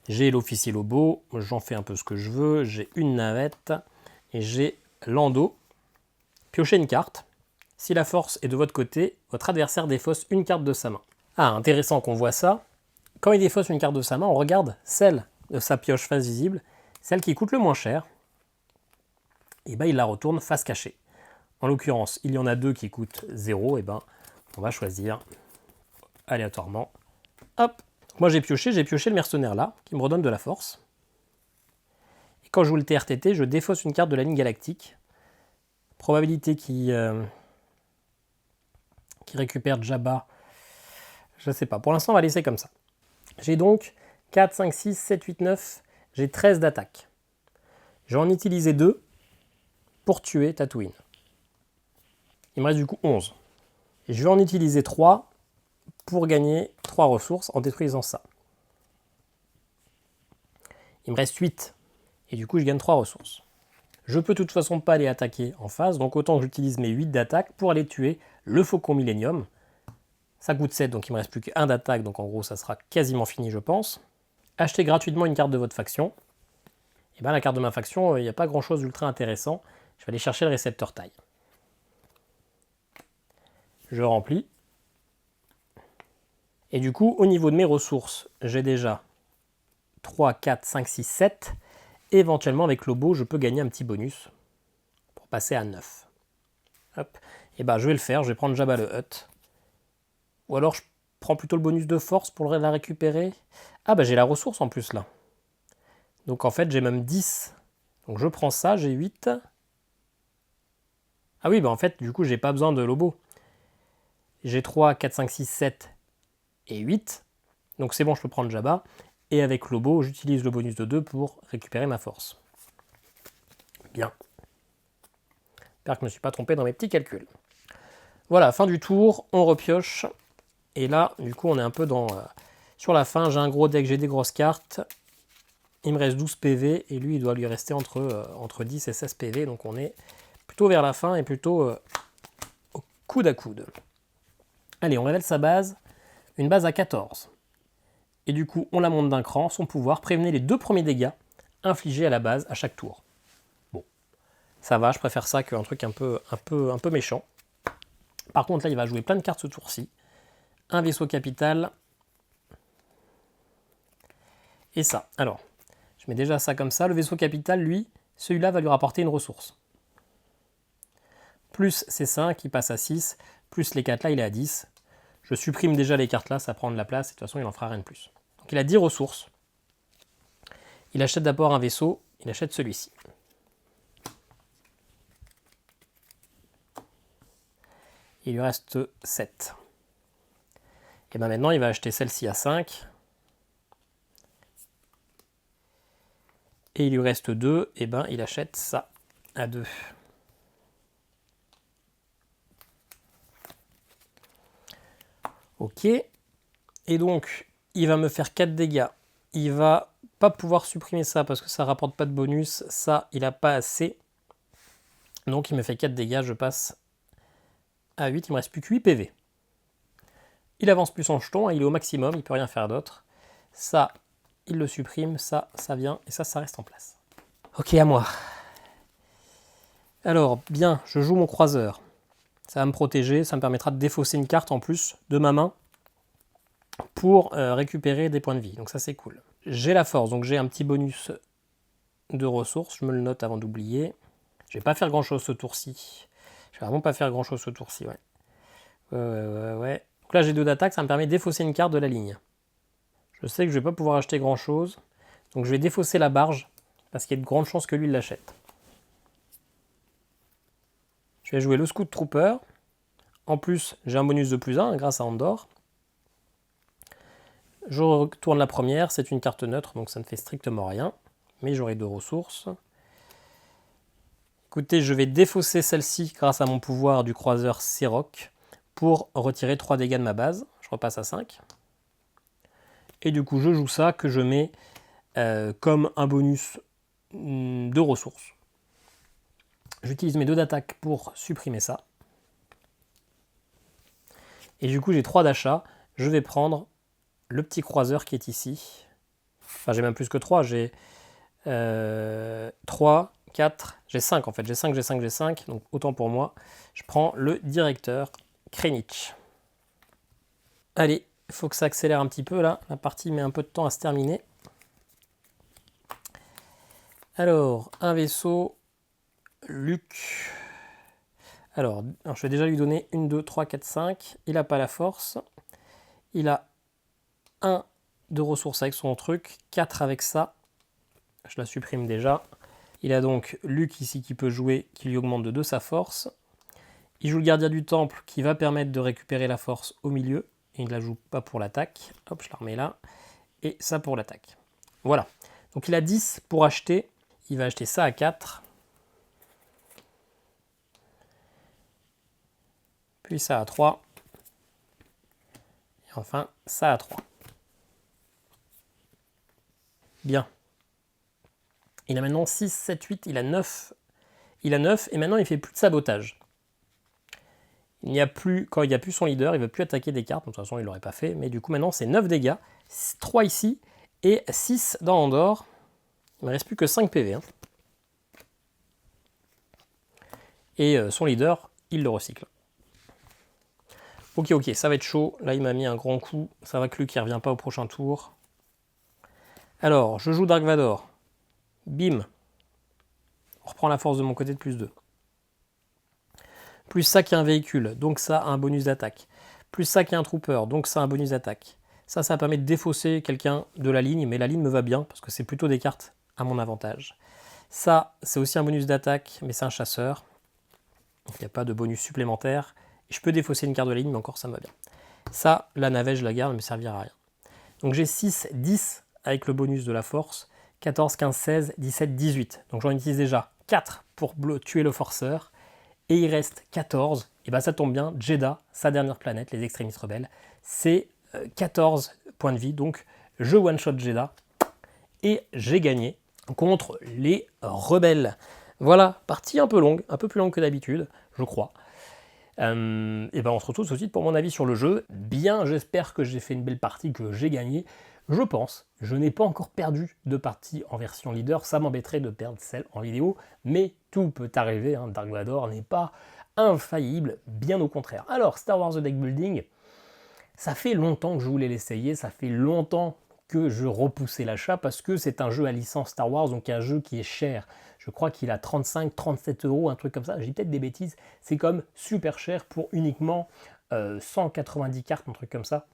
J'ai l'officier Lobo, j'en fais un peu ce que je veux. J'ai une navette et j'ai Lando. Piochez une carte. Si la force est de votre côté, votre adversaire défausse une carte de sa main. Ah, intéressant qu'on voit ça. Quand il défausse une carte de sa main, on regarde celle de sa pioche face visible, celle qui coûte le moins cher. Et ben il la retourne face cachée. En l'occurrence, il y en a 2 qui coûtent 0, et ben on va choisir aléatoirement. Hop. Moi j'ai pioché le mercenaire là, qui me redonne de la force. Et quand je joue le TRTT, je défausse une carte de la ligne galactique. Probabilité qui récupère Jabba, je sais pas. Pour l'instant, on va laisser comme ça. J'ai donc 4, 5, 6, 7, 8, 9. J'ai 13 d'attaque. Je vais en utiliser 2 pour tuer Tatooine. Il me reste du coup 11. Et je vais en utiliser 3 pour gagner 3 ressources en détruisant ça. Il me reste 8. Et du coup, je gagne 3 ressources. Je peux de toute façon pas aller attaquer en face, donc autant que j'utilise mes 8 d'attaque pour aller tuer le Faucon Millennium. Ça coûte 7, donc il me reste plus qu'1 d'attaque, donc en gros ça sera quasiment fini je pense. Achetez gratuitement une carte de votre faction. Et bien la carte de ma faction, il n'y a pas grand chose d'ultra intéressant. Je vais aller chercher le récepteur taille. Je remplis. Et du coup, au niveau de mes ressources, j'ai déjà 3, 4, 5, 6, 7. Éventuellement, avec Lobo, je peux gagner un petit bonus pour passer à 9. Hop. Et ben, je vais le faire. Je vais prendre Jabba le Hutt. Ou alors, je prends plutôt le bonus de force pour la récupérer. Ah, bah, j'ai la ressource en plus, là. Donc, en fait, j'ai même 10. Donc, je prends ça. J'ai 8. Ah oui, bah, en fait, du coup, j'ai pas besoin de Lobo. J'ai 3, 4, 5, 6, 7 et 8. Donc, c'est bon, je peux prendre Jabba. Et avec Lobo, j'utilise le bonus de 2 pour récupérer ma force. Bien. J'espère que je ne me suis pas trompé dans mes petits calculs. Voilà, fin du tour, on repioche. Et là, du coup, on est un peu sur la fin. J'ai un gros deck, j'ai des grosses cartes. Il me reste 12 PV et lui, il doit lui rester entre 10 et 16 PV. Donc on est plutôt vers la fin et plutôt au coude à coude. Allez, on révèle sa base. Une base à 14. Et du coup, on la monte d'un cran. Son pouvoir, prévenez les 2 premiers dégâts infligés à la base à chaque tour. Bon, ça va, je préfère ça qu'un truc un peu méchant. Par contre, là, il va jouer plein de cartes ce tour-ci. Un vaisseau capital. Et ça. Alors, je mets déjà ça comme ça. Le vaisseau capital, lui, celui-là va lui rapporter une ressource. Plus ces 5 qui passe à 6. Plus les 4 là, il est à 10. Je supprime déjà les cartes là, ça prend de la place. Et de toute façon, il n'en fera rien de plus. Donc il a 10 ressources. Il achète d'abord un vaisseau. Il achète celui-ci. Il lui reste 7. Et bien maintenant, il va acheter celle-ci à 5. Et il lui reste 2. Et ben il achète ça à 2. Ok. Et donc, il va me faire 4 dégâts. Il va pas pouvoir supprimer ça parce que ça rapporte pas de bonus. Ça, il n'a pas assez. Donc il me fait 4 dégâts. Je passe à 8. Il me reste plus que 8 PV. Il avance plus son jeton. Il est au maximum. Il ne peut rien faire d'autre. Ça, il le supprime. Ça vient. Et ça reste en place. Ok, à moi. Alors, bien, je joue mon croiseur. Ça va me protéger. Ça me permettra de défausser une carte en plus de ma main pour récupérer des points de vie. Donc ça, c'est cool. J'ai la force. Donc j'ai un petit bonus de ressources. Je me le note avant d'oublier. Je vais pas faire grand-chose ce tour-ci. Je vais vraiment pas faire grand-chose ce tour-ci, ouais. Ouais. Donc là, j'ai 2 d'attaque. Ça me permet de défausser une carte de la ligne. Je sais que je vais pas pouvoir acheter grand-chose. Donc je vais défausser la barge. Parce qu'il y a de grandes chances que lui, il l'achète. Je vais jouer le Scout Trooper. En plus, j'ai un bonus de +1 grâce à Andor. Je retourne la première. C'est une carte neutre, donc ça ne fait strictement rien. Mais j'aurai 2 ressources. Écoutez, je vais défausser celle-ci grâce à mon pouvoir du croiseur Serok pour retirer 3 dégâts de ma base. Je repasse à 5. Et du coup, je joue ça que je mets comme un bonus de ressources. J'utilise mes 2 d'attaque pour supprimer ça. Et du coup, j'ai 3 d'achat. Je vais prendre le petit croiseur qui est ici. Enfin, j'ai même plus que 3. J'ai 3, 4, j'ai 5 en fait. J'ai 5, j'ai 5, j'ai 5. Donc autant pour moi. Je prends le directeur Krennic. Allez, il faut que ça accélère un petit peu là. La partie met un peu de temps à se terminer. Alors, un vaisseau. Luke. Alors, je vais déjà lui donner 1, 2, 3, 4, 5. Il n'a pas la force. Il a 1 de ressources avec son truc. 4 avec ça. Je la supprime déjà. Il a donc Luke ici qui peut jouer, qui lui augmente de 2 sa force. Il joue le gardien du temple qui va permettre de récupérer la force au milieu. Et il ne la joue pas pour l'attaque. Hop, je la remets là. Et ça pour l'attaque. Voilà. Donc il a 10 pour acheter. Il va acheter ça à 4. Puis ça à 3. Et enfin ça à 3. Bien. Il a maintenant 6, 7, 8, il a 9. Il a 9 et maintenant il fait plus de sabotage. Il n'y a plus, quand il n'y a plus son leader, il ne veut plus attaquer des cartes. De toute façon, il ne l'aurait pas fait. Mais du coup, maintenant, c'est 9 dégâts. 3 ici et 6 dans Andorre. Il ne me reste plus que 5 PV. Hein. Et son leader, il le recycle. Ok, ça va être chaud. Là, il m'a mis un grand coup. Ça va que Luke ne revient pas au prochain tour. Alors, je joue Dark Vador. Bim. On reprend la force de mon côté de plus 2. Plus ça qui est un véhicule, donc ça a un bonus d'attaque. Plus ça qui est un trooper, donc ça a un bonus d'attaque. Ça permet de défausser quelqu'un de la ligne, mais la ligne me va bien, parce que c'est plutôt des cartes à mon avantage. Ça, c'est aussi un bonus d'attaque, mais c'est un chasseur. Il n'y a pas de bonus supplémentaire. Je peux défausser une carte de la ligne, mais encore ça me va bien. Ça, la navette, je la garde, elle ne me servira à rien. Donc j'ai 6, 10 avec le bonus de la force, 14, 15, 16, 17, 18. Donc j'en utilise déjà 4 pour tuer le forceur. Et il reste 14, et bien ça tombe bien, Jedha, sa dernière planète, les extrémistes rebelles, c'est 14 points de vie, donc je one-shot Jedha, et j'ai gagné contre les rebelles. Voilà, partie un peu longue, un peu plus longue que d'habitude, je crois. Et ben on se retrouve tout de suite pour mon avis sur le jeu. Bien, j'espère que j'ai fait une belle partie, que j'ai gagné. Je pense, je n'ai pas encore perdu de partie en version leader, ça m'embêterait de perdre celle en vidéo, mais tout peut arriver, hein. Dark Vador n'est pas infaillible, bien au contraire. Alors, Star Wars The Deck Building, ça fait longtemps que je voulais l'essayer, ça fait longtemps que je repoussais l'achat, parce que c'est un jeu à licence Star Wars, donc un jeu qui est cher. Je crois qu'il a 35-37 €, un truc comme ça, j'ai peut-être des bêtises, c'est comme super cher pour uniquement 190 cartes, un truc comme ça.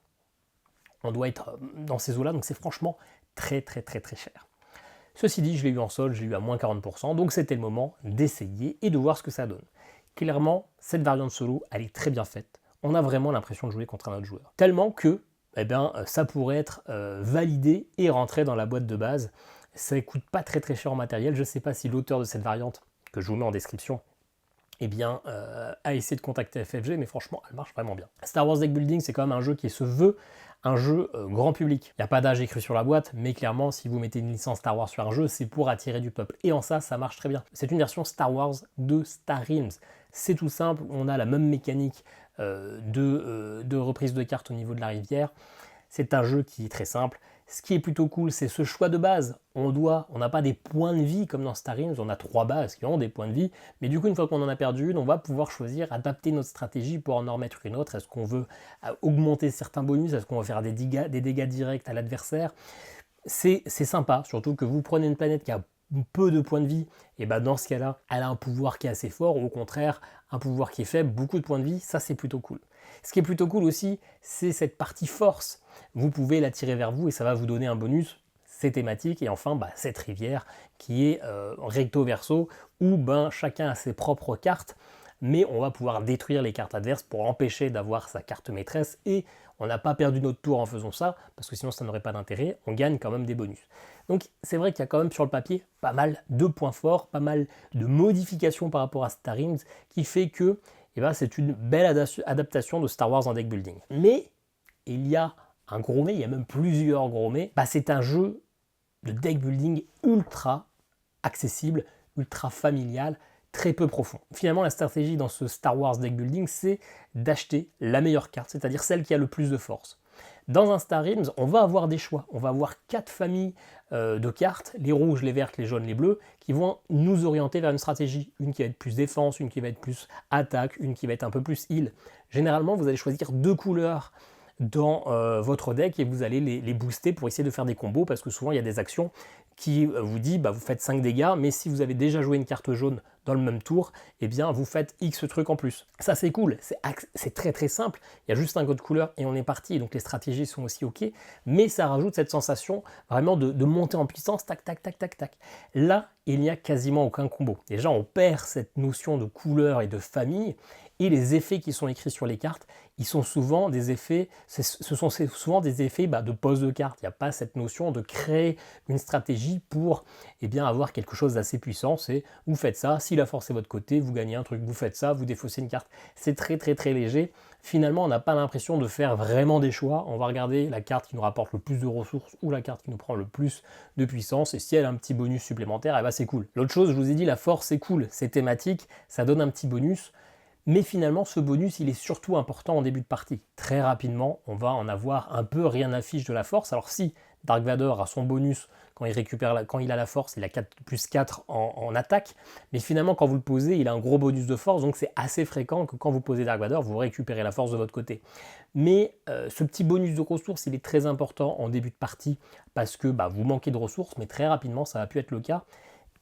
On doit être dans ces eaux-là, donc c'est franchement très cher. Ceci dit, je l'ai eu en solde, je l'ai eu à moins 40%, donc c'était le moment d'essayer et de voir ce que ça donne. Clairement, cette variante solo, elle est très bien faite. On a vraiment l'impression de jouer contre un autre joueur. Tellement que ça pourrait être validé et rentré dans la boîte de base. Ça ne coûte pas très cher en matériel. Je ne sais pas si l'auteur de cette variante, que je vous mets en description, a essayé de contacter FFG, mais franchement, elle marche vraiment bien. Star Wars Deck Building, c'est quand même un jeu qui se veut un jeu grand public. Il n'y a pas d'âge écrit sur la boîte, mais clairement, si vous mettez une licence Star Wars sur un jeu, c'est pour attirer du peuple. Et en ça marche très bien. C'est une version Star Wars de Star Realms. C'est tout simple, on a la même mécanique de reprise de cartes au niveau de la rivière. C'est un jeu qui est très simple. Ce qui est plutôt cool, c'est ce choix de base. On n'a pas des points de vie comme dans Star Realms, on a 3 bases qui ont des points de vie, mais du coup, une fois qu'on en a perdu une, on va pouvoir choisir, adapter notre stratégie pour en remettre une autre. Est-ce qu'on veut augmenter certains bonus? Est-ce qu'on va faire des dégâts directs à l'adversaire? C'est sympa, surtout que vous prenez une planète qui a peu de points de vie, et dans ce cas-là, elle a un pouvoir qui est assez fort, ou au contraire, un pouvoir qui est faible, beaucoup de points de vie, ça c'est plutôt cool. Ce qui est plutôt cool aussi, c'est cette partie force. Vous pouvez la tirer vers vous et ça va vous donner un bonus, c'est thématique. Et enfin, cette rivière qui est recto verso, où chacun a ses propres cartes, mais on va pouvoir détruire les cartes adverses pour empêcher d'avoir sa carte maîtresse, et on n'a pas perdu notre tour en faisant ça, parce que sinon ça n'aurait pas d'intérêt, on gagne quand même des bonus. Donc c'est vrai qu'il y a quand même sur le papier pas mal de points forts, pas mal de modifications par rapport à Star Realms, qui fait que c'est une belle adaptation de Star Wars en deck building. Mais il y a un gros mais, il y a même plusieurs gros mais, c'est un jeu de deck building ultra accessible, ultra familial, très peu profond. Finalement, la stratégie dans ce Star Wars deck building, c'est d'acheter la meilleure carte, c'est-à-dire celle qui a le plus de force. Dans un Star Realms, on va avoir des choix. On va avoir 4 familles de cartes, les rouges, les vertes, les jaunes, les bleus, qui vont nous orienter vers une stratégie. Une qui va être plus défense, une qui va être plus attaque, une qui va être un peu plus heal. Généralement, vous allez choisir 2 couleurs dans votre deck et vous allez les booster pour essayer de faire des combos, parce que souvent il y a des actions qui vous dit vous faites 5 dégâts, mais si vous avez déjà joué une carte jaune dans le même tour, eh bien vous faites X trucs en plus. Ça c'est cool, c'est très très simple, il y a juste un code couleur et on est parti, donc les stratégies sont aussi ok, mais ça rajoute cette sensation vraiment de monter en puissance, tac tac tac tac tac. Là, il n'y a quasiment aucun combo. Déjà on perd cette notion de couleur et de famille, et les effets qui sont écrits sur les cartes, ils sont souvent des effets, ce sont souvent des effets de pose de carte. Il n'y a pas cette notion de créer une stratégie pour avoir quelque chose d'assez puissant. C'est vous faites ça, si la force est votre côté, vous gagnez un truc, vous faites ça, vous défaussez une carte. C'est très très très léger. Finalement, on n'a pas l'impression de faire vraiment des choix. On va regarder la carte qui nous rapporte le plus de ressources ou la carte qui nous prend le plus de puissance. Et si elle a un petit bonus supplémentaire, eh ben c'est cool. L'autre chose, je vous ai dit, la force c'est cool, c'est thématique, ça donne un petit bonus. Mais finalement, ce bonus, il est surtout important en début de partie. Très rapidement, on va en avoir un peu rien à fiche de la force. Alors si Dark Vador a son bonus quand il a la force, il a 4, plus 4 en attaque, mais finalement, quand vous le posez, il a un gros bonus de force, donc c'est assez fréquent que quand vous posez Dark Vador, vous récupérez la force de votre côté. Mais ce petit bonus de ressources, il est très important en début de partie, parce que vous manquez de ressources, mais très rapidement, ça va plus être le cas.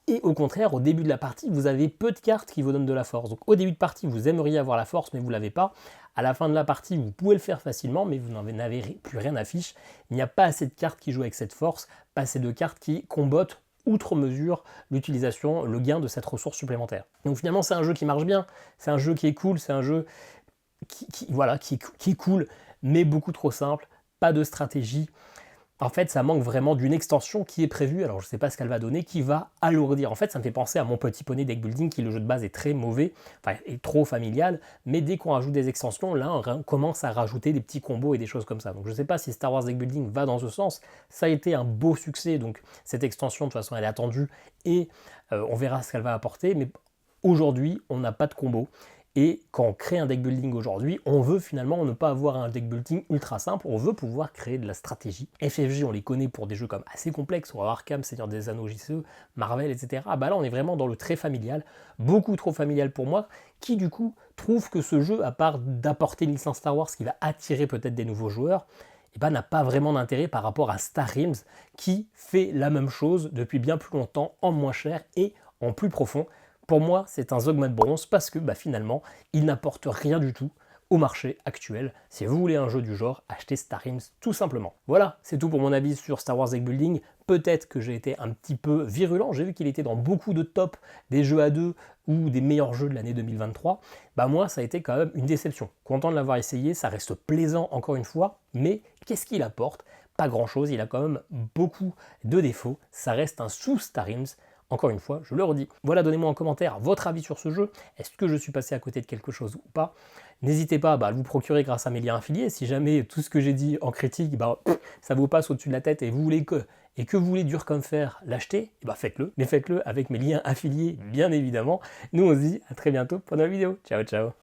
Et au contraire, au début de la partie, vous avez peu de cartes qui vous donnent de la force. Donc au début de partie, vous aimeriez avoir la force, mais vous ne l'avez pas. À la fin de la partie, vous pouvez le faire facilement, mais vous n'avez plus rien à fiche. Il n'y a pas assez de cartes qui jouent avec cette force, pas assez de cartes qui combattent outre mesure l'utilisation, le gain de cette ressource supplémentaire. Donc finalement, c'est un jeu qui marche bien, c'est un jeu qui est cool, c'est un jeu qui est cool, mais beaucoup trop simple, pas de stratégie. En fait, ça manque vraiment d'une extension qui est prévue, alors je ne sais pas ce qu'elle va donner, qui va alourdir. En fait, ça me fait penser à Mon Petit Poney Deck Building, qui le jeu de base est très mauvais, enfin est trop familial, mais dès qu'on rajoute des extensions, là on commence à rajouter des petits combos et des choses comme ça. Donc je ne sais pas si Star Wars Deck Building va dans ce sens. Ça a été un beau succès, donc cette extension de toute façon elle est attendue et on verra ce qu'elle va apporter, mais aujourd'hui on n'a pas de combo. Et quand on crée un deck building aujourd'hui, on veut finalement ne pas avoir un deck building ultra simple, on veut pouvoir créer de la stratégie. FFG, on les connaît pour des jeux comme assez complexes, ou Arkham, Seigneur des Anneaux, JCE, Marvel, etc. Là, on est vraiment dans le très familial, beaucoup trop familial pour moi, qui du coup trouve que ce jeu, à part d'apporter une licence Star Wars qui va attirer peut-être des nouveaux joueurs, n'a pas vraiment d'intérêt par rapport à Star Realms, qui fait la même chose depuis bien plus longtemps, en moins cher et en plus profond. Pour moi, c'est un Zogma de bronze parce que finalement, il n'apporte rien du tout au marché actuel. Si vous voulez un jeu du genre, achetez Star Realms tout simplement. Voilà, c'est tout pour mon avis sur Star Wars Deck Building. Peut-être que j'ai été un petit peu virulent, j'ai vu qu'il était dans beaucoup de tops des jeux à deux ou des meilleurs jeux de l'année 2023. Moi, ça a été quand même une déception. Content de l'avoir essayé, ça reste plaisant encore une fois, mais qu'est-ce qu'il apporte? Pas grand-chose, il a quand même beaucoup de défauts. Ça reste un sous-Star Realms. Encore une fois, je le redis. Voilà, donnez-moi en commentaire votre avis sur ce jeu. Est-ce que je suis passé à côté de quelque chose ou pas? N'hésitez pas à le vous procurer grâce à mes liens affiliés. Si jamais tout ce que j'ai dit en critique, ça vous passe au-dessus de la tête et vous voulez que vous voulez dur comme fer l'acheter, faites-le. Mais faites-le avec mes liens affiliés, bien évidemment. Nous, on se dit à très bientôt pour une nouvelle vidéo. Ciao, ciao.